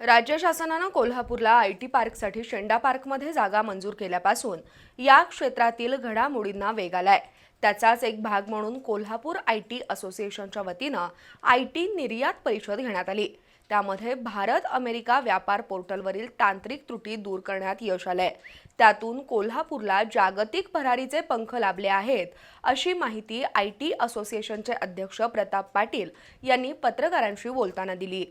राज्य शासनानं कोल्हापूरला आयटी पार्कसाठी शेंडा पार्कमध्ये जागा मंजूर केल्यापासून या क्षेत्रातील घडामोडींना वेग आलाय। त्याचाच एक भाग म्हणून कोल्हापूर आयटी असोसिएशनच्या वतीनं आयटी निर्यात परिषद घेण्यात आली। त्यामध्ये भारत अमेरिका व्यापार पोर्टलवरील तांत्रिक त्रुटी दूर करण्यात यश आलंय। त्यातून कोल्हापूरला जागतिक भरारीचे पंख लाभले आहेत, अशी माहिती आयटी असोसिएशनचे अध्यक्ष प्रताप पाटील यांनी पत्रकारांशी बोलताना दिली।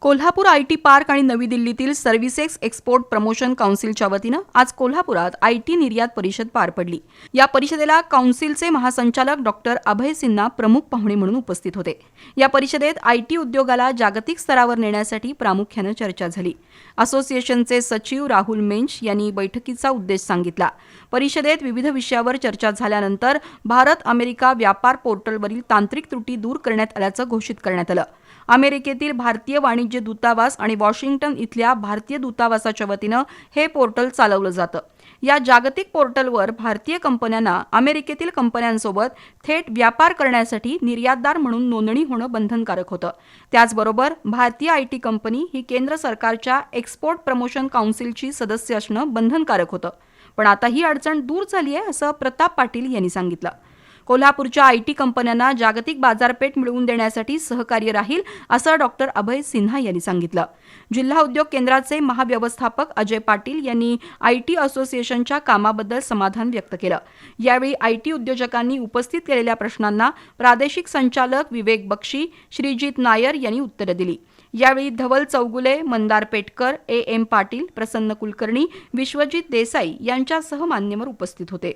कोल्हापूर आयटी पार्क आणि नवी दिल्लीतील सर्व्हिसेस एक्सपोर्ट प्रमोशन काउन्सिलच्या वतीनं आज कोल्हापुरात आयटी निर्यात परिषद पार पडली। या परिषदेला काउन्सिलचे महासंचालक डॉक्टर अभय सिन्हा प्रमुख पाहुणे म्हणून उपस्थित होते। या परिषदेत आयटी उद्योगाला जागतिक स्तरावर नेण्यासाठी प्रामुख्याने चर्चा झाली। असोसिएशनचे सचिव राहुल मेंच यांनी बैठकीचा उद्देश सांगितला। परिषदेत विविध विषयावर चर्चा झाल्यानंतर भारत अमेरिका व्यापार पोर्टलवरील तांत्रिक त्रुटी दूर करण्यात आल्याचं घोषित करण्यात आलं। अमेरिकेतील भारतीय वाणिज्य दूतावास आणि वॉशिंग्टन इथल्या भारतीय दूतावासाच्या वतीनं हे पोर्टल चालवलं जातं। या जागतिक पोर्टलवर भारतीय कंपन्यांना अमेरिकेतील कंपन्यांसोबत थेट व्यापार करण्यासाठी निर्यातदार म्हणून नोंदणी होणं बंधनकारक होतं। त्याचबरोबर भारतीय आयटी कंपनी ही केंद्र सरकारच्या एक्सपोर्ट प्रमोशन काउन्सिलची सदस्य असणं बंधनकारक होतं। पण आता ही अडचण दूर झाली आहे, असं प्रताप पाटील यांनी सांगितलं। कोल्हापूरच्या आयटी कंपन्यांना जागतिक बाजारपेठ मिळवून देण्यासाठी सहकार्य राहील, असं डॉक्टर अभय सिन्हा यांनी सांगितलं। जिल्हा उद्योग केंद्राचे महाव्यवस्थापक अजय पाटील यांनी आयटी असोसिएशनच्या कामाबद्दल समाधान व्यक्त केलं। यावेळी आयटी उद्योजकांनी उपस्थित केलेल्या प्रश्नांना प्रादेशिक संचालक विवेक बक्षी, श्रीजित नायर यांनी उत्तरं दिली। यावेळी धवल चौगुले, मंदार पेटकर, एम पाटील, प्रसन्न कुलकर्णी, विश्वजित देसाई यांच्यासह मान्यवर उपस्थित होते।